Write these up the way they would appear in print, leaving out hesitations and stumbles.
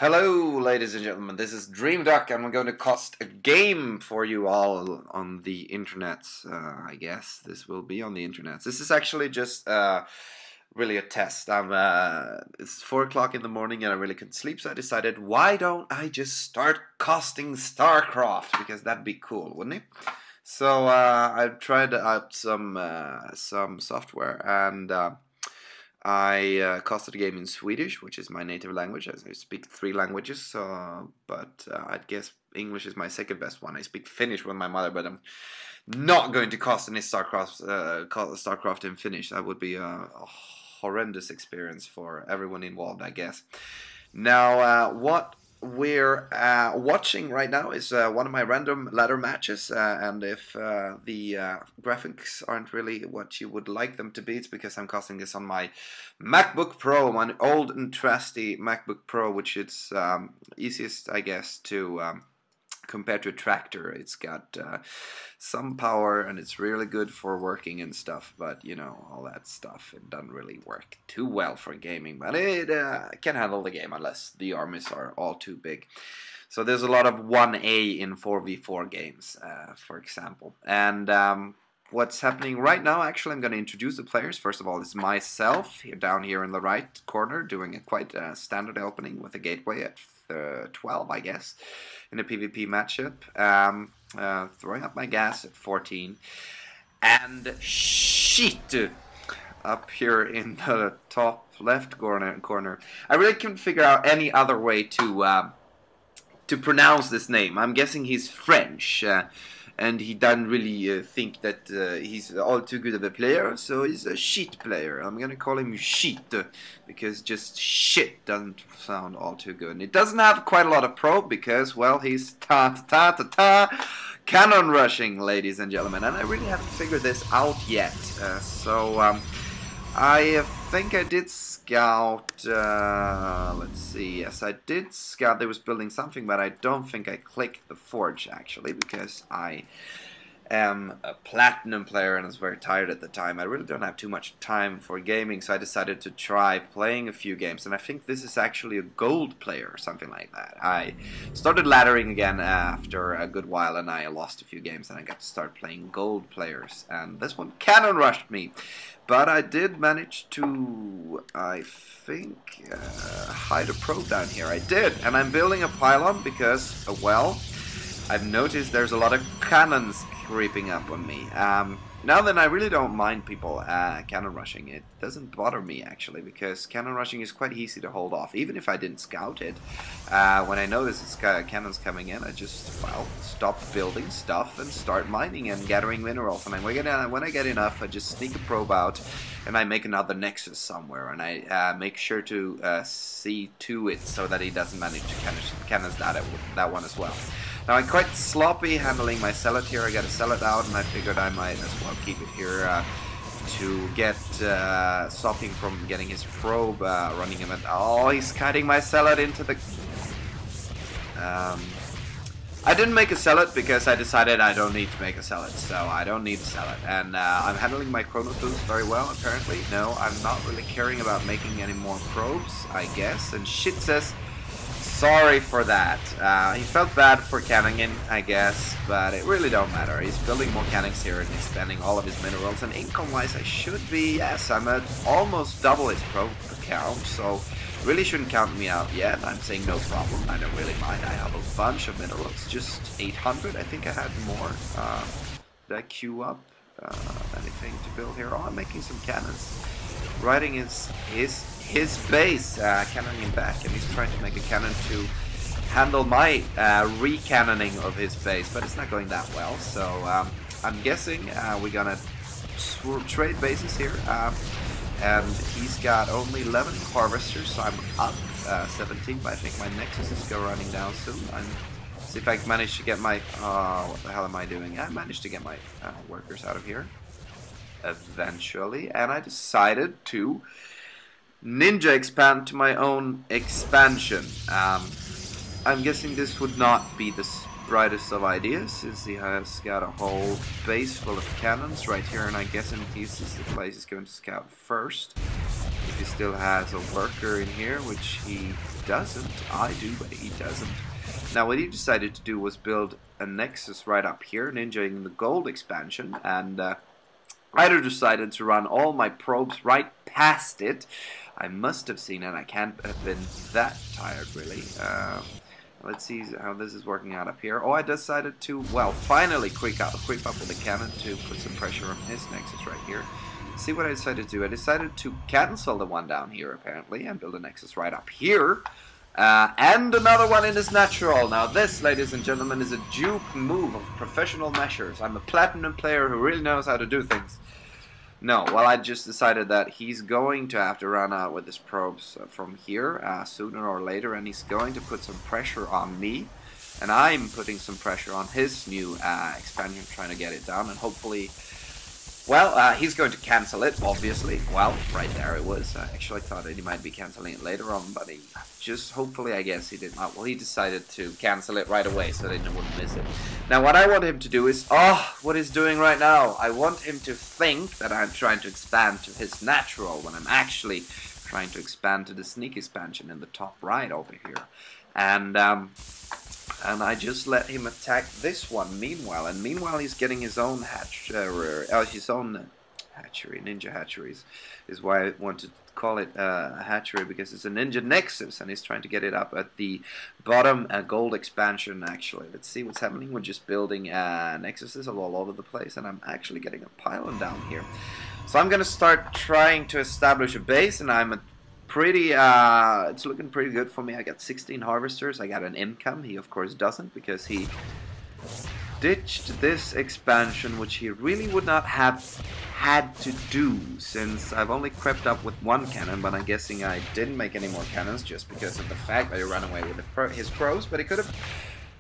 Hello, ladies and gentlemen. This is Dream Duck, and I'm going to cast a game for you all on the internet. I guess this will be on the internet. This is actually just really a test. It's 4 o'clock in the morning, and I really couldn't sleep, so I decided, why don't I just start casting Starcraft, because that'd be cool, wouldn't it? So I tried out some software, and I casted a game in Swedish, which is my native language. I speak 3 languages, but I'd guess English is my second best one. I speak Finnish with my mother, but I'm not going to cast any Starcraft in Finnish. That would be a horrendous experience for everyone involved, I guess. Now, what we're watching right now is one of my random ladder matches, and if the graphics aren't really what you would like them to be, it's because I'm casting this on my MacBook Pro, my old and trusty MacBook Pro, which is easiest, I guess, to compared to a tractor. It's got some power, and it's really good for working and stuff, but you know, all that stuff, it doesn't really work too well for gaming, but it can handle the game unless the armies are all too big. So there's a lot of 1A in 4v4 games, for example. And what's happening right now, actually, I'm going to introduce the players. First of all, it's myself here, down here in the right corner, doing a quite standard opening with a gateway at 12, I guess, in a PvP matchup. Throwing up my gas at 14, and shit up here in the top left corner. I really couldn't figure out any other way to pronounce this name. I'm guessing he's French. And he doesn't really think that he's all too good of a player, so he's a shit player. I'm gonna call him shit, because just shit doesn't sound all too good. And it doesn't have quite a lot of probe, because, well, he's cannon rushing, ladies and gentlemen. And I really haven't figured this out yet. I think I did scout, let's see, yes, I did scout. They was building something, but I don't think I clicked the forge, actually, because I am a platinum player and I was very tired at the time. I really don't have too much time for gaming, so I decided to try playing a few games, and I think this is actually a gold player or something like that. I started laddering again after a good while, and I lost a few games, and I got to start playing gold players, and this one cannon rushed me. But I did manage to, I think, hide a probe down here. I did, and I'm building a pylon because, well, I've noticed there's a lot of cannons creeping up on me. Now then, I really don't mind people cannon rushing. It doesn't bother me, actually, because cannon rushing is quite easy to hold off. Even if I didn't scout it, when I notice it's cannons coming in, I just, well, stop building stuff and start mining and gathering minerals. And when I get enough, I just sneak a probe out, and I make another nexus somewhere, and I make sure to see to it so that he doesn't manage to cannons that one as well. Now, I'm quite sloppy handling my Zealot here. I got to sell it out, and I figured I might as well keep it here to get stop him from getting his probe running him. Oh, he's cutting my Zealot into the... I didn't make a Zealot because I decided I don't need to make a Zealot, so I don't need a Zealot. And I'm handling my Chrono Boost very well, apparently. No, I'm not really caring about making any more probes, I guess. And shit says... Sorry for that. He felt bad for canning in, I guess, but it really don't matter. He's building more cannons here and he's spending all of his minerals, and income-wise I should be, yes, I'm at almost double his probe count, so really shouldn't count me out yet. I'm saying no problem, I don't really mind. I have a bunch of minerals, just 800, I think I had more. Did I queue up anything to build here? Oh, I'm making some cannons. Riding his base, cannoning back, and he's trying to make a cannon to handle my re-cannoning of his base, but it's not going that well, so I'm guessing we're gonna trade bases here, and he's got only 11 harvesters, so I'm up 17, but I think my Nexus is running down soon. See if I can manage to get my, what the hell am I doing? I managed to get my workers out of here eventually, and I decided to ninja expand to my own expansion. I'm guessing this would not be the brightest of ideas, since he has got a whole base full of cannons right here, and I guess this is the place he's going to scout first. if he still has a worker in here, which he doesn't. I do, but he doesn't. Now what he decided to do was build a nexus right up here, ninjaing the gold expansion, and I decided to run all my probes right past it. I must have seen it. I can't have been that tired, really. Let's see how this is working out up here. Oh, I decided to, well, finally creep up with the cannon to put some pressure on his nexus right here. See what I decided to do. I decided to cancel the one down here, apparently, and build a nexus right up here. And another one in his natural. Now this, ladies and gentlemen, is a dupe move of professional measures. I'm a platinum player who really knows how to do things. No, well, I just decided that he's going to have to run out with his probes from here sooner or later, and he's going to put some pressure on me, and I'm putting some pressure on his new expansion, trying to get it down, and hopefully, well, he's going to cancel it, obviously. Well, right there it was. I actually thought that he might be canceling it later on, but he just, hopefully, I guess he did not. Well, he decided to cancel it right away so they wouldn't miss it. Now, what I want him to do is, what he's doing right now. I want him to think that I'm trying to expand to his natural when I'm actually trying to expand to the sneak expansion in the top right over here. And I just let him attack this one meanwhile. And meanwhile, he's getting his own hatchery, ninja hatcheries, is why I wanted to call it a hatchery, because it's a ninja nexus, and he's trying to get it up at the bottom gold expansion, actually. Let's see what's happening. We're just building nexuses all over the place, and I'm actually getting a pylon down here. So I'm going to start trying to establish a base, and I'm pretty, it's looking pretty good for me. I got 16 harvesters. I got an income. He, of course, doesn't, because he ditched this expansion, which he really would not have had to do, since I've only crept up with one cannon, but I'm guessing I didn't make any more cannons just because of the fact that he ran away with his crows, but he could have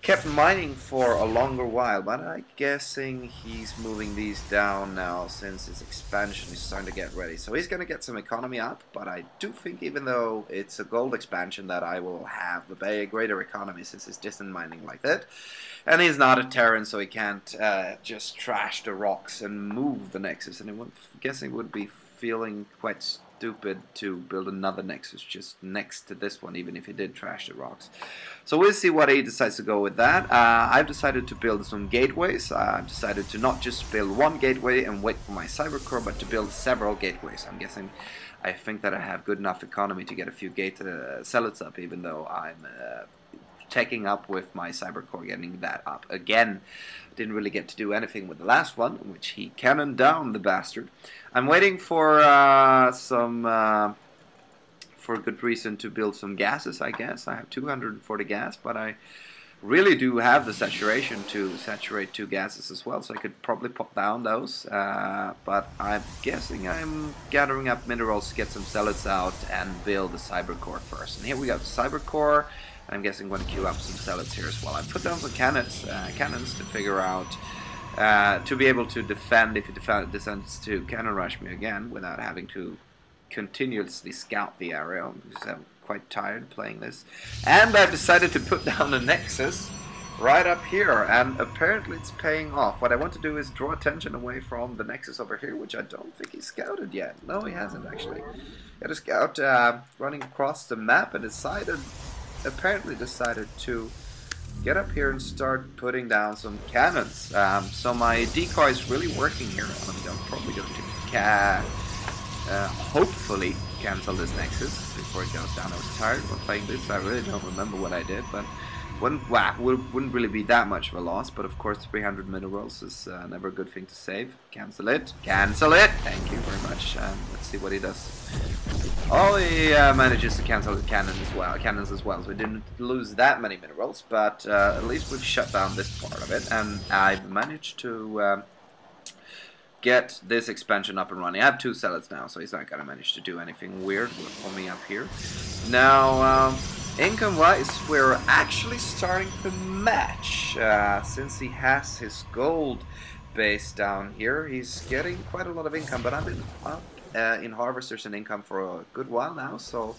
kept mining for a longer while, but I'm guessing he's moving these down now since his expansion is starting to get ready. So he's going to get some economy up, but I do think, even though it's a gold expansion, that I will have a greater economy since he's distant mining like that. And he's not a Terran, so he can't just trash the rocks and move the Nexus. And I'm guessing he would be feeling quite stupid to build another Nexus just next to this one, even if he did trash the rocks. So we'll see what he decides to go with that. I've decided to build some gateways. I've decided to not just build one gateway and wait for my cyber core, but to build several gateways. I'm guessing, I think that I have good enough economy to get a few gate zealots up, even though I'm taking up with my cyber core, getting that up again. Didn't really get to do anything with the last one, which he cannoned down, the bastard. I'm waiting for for a good reason to build some gases, I guess. I have 240 gas, but I really do have the saturation to saturate 2 gases as well, so I could probably pop down those. But I'm guessing I'm gathering up minerals to get some zealots out and build the cyber core first. And here we got the cyber core. I'm guessing I'm going to queue up some zealots here as well. I put down some cannons to figure out, to be able to defend if he decides to cannon rush me again without having to continuously scout the area, because I'm quite tired playing this. And I've decided to put down a Nexus right up here, and apparently it's paying off. What I want to do is draw attention away from the Nexus over here, which I don't think he's scouted yet. No, he hasn't actually. Got a scout running across the map and apparently decided to get up here and start putting down some cannons. So my decoy is really working here. I'm probably going to hopefully cancel this Nexus before it goes down. I was tired while playing this. I really don't remember what I did, but wouldn't really be that much of a loss. But of course, 300 minerals is never a good thing to save. Cancel it. Cancel it. Thank you very much. Let's see what he does. Oh, he manages to cancel the cannons as well. So we didn't lose that many minerals, but at least we've shut down this part of it, and I've managed to get this expansion up and running. I have 2 zealots now, so he's not gonna manage to do anything weird for me up here. Now, income-wise, we're actually starting to match. Since he has his gold base down here, he's getting quite a lot of income, but I've been up in harvesters and income for a good while now, so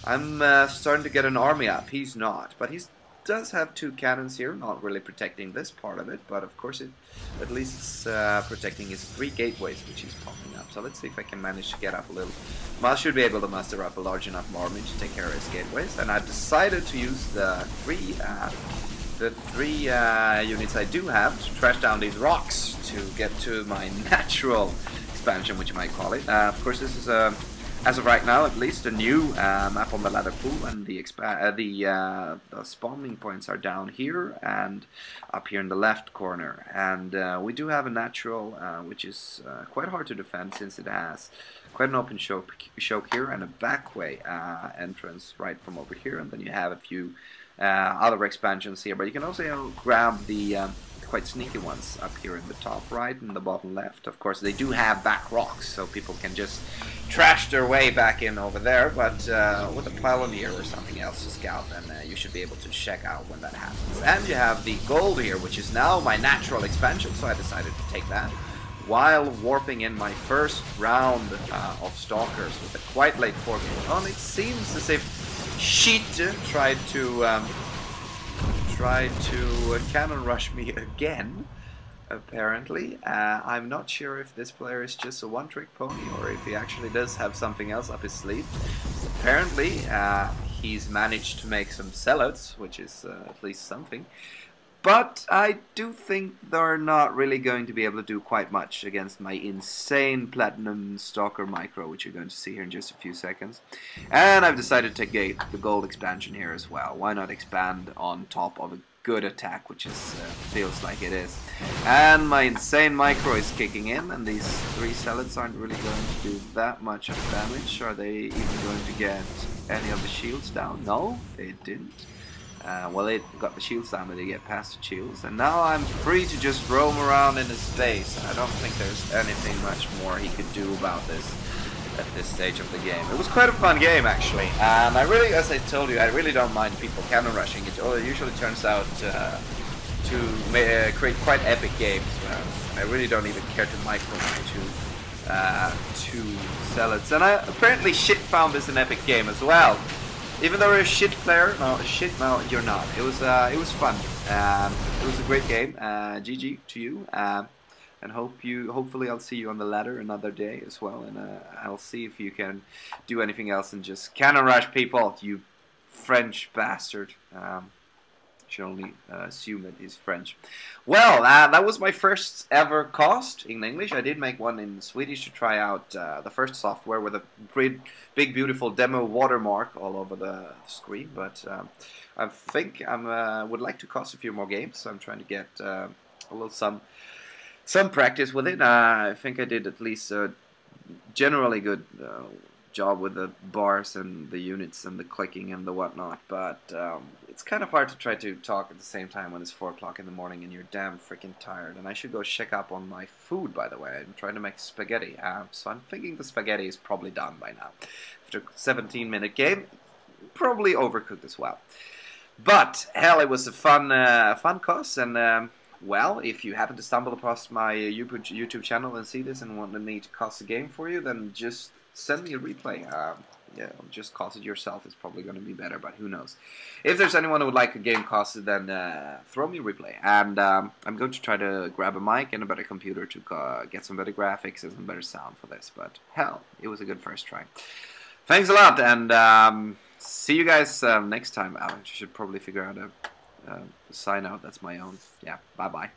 I'm starting to get an army up. He's not, but he's does have 2 cannons here, not really protecting this part of it, but of course it at least it's protecting his 3 gateways, which he's popping up. So let's see if I can manage to get up a little. I should be able to muster up a large enough army to take care of his gateways, and I've decided to use the 3 units I do have to trash down these rocks to get to my natural expansion, which you might call it. Of course, this is as of right now, at least, a new map on the ladder pool, and the spawning points are down here and up here in the left corner. And we do have a natural, which is quite hard to defend since it has quite an open choke here and a backway entrance right from over here, and then you have a few other expansions here. But you can also grab the quite sneaky ones up here in the top right and the bottom left. Of course, they do have back rocks, so people can just trash their way back in over there, but with a pioneer or something else to scout, then you should be able to check out when that happens. And you have the gold here, which is now my natural expansion, so I decided to take that while warping in my first round of Stalkers with a quite late forking on. It seems as if Sheet tried to cannon rush me again, apparently. I'm not sure if this player is just a one-trick pony or if he actually does have something else up his sleeve. Apparently, he's managed to make some sellouts, which is at least something. But I do think they're not really going to be able to do quite much against my insane Platinum Stalker Micro, which you're going to see here in just a few seconds. And I've decided to take the gold expansion here as well. Why not expand on top of a good attack, which is feels like it is. And my insane Micro is kicking in, and these 3 zealots aren't really going to do that much of damage. Are they even going to get any of the shields down? No, they didn't. Well, they got the shields down, but they get past the shields, and now I'm free to just roam around in his space. I don't think there's anything much more he could do about this at this stage of the game. It was quite a fun game, actually, and I really, as I told you, I really don't mind people cannon rushing. It usually turns out to create quite epic games. I really don't even care to micro my two zealots, and apparently Shit found this an epic game as well. Even though you're a shit player, no, you're not. It was fun. It was a great game. GG to you, and hopefully I'll see you on the ladder another day as well, and I'll see if you can do anything else and just cannon rush people, you French bastard. Should only assume that he's French. Well, that was my first ever cast in English. I did make one in Swedish to try out the first software with a big beautiful demo watermark all over the screen, but I think I would like to cast a few more games, so I'm trying to get some practice with it. I think I did at least a generally good job with the bars and the units and the clicking and the whatnot, but it's kind of hard to try to talk at the same time when it's 4 o'clock in the morning and you're damn freaking tired. And I should go check up on my food, by the way. I'm trying to make spaghetti, so I'm thinking the spaghetti is probably done by now. After a 17-minute game, probably overcooked as well. But hell, it was a fun cast, and well, if you happen to stumble across my YouTube channel and see this and want me to cast a game for you, then just send me a replay. Yeah, just cast it yourself. It's probably going to be better, but who knows. If there's anyone who would like a game casted, then throw me a replay. And I'm going to try to grab a mic and a better computer to get some better graphics and some better sound for this. But hell, it was a good first try. Thanks a lot, and see you guys next time. I should probably figure out a sign out that's my own. Yeah, bye-bye.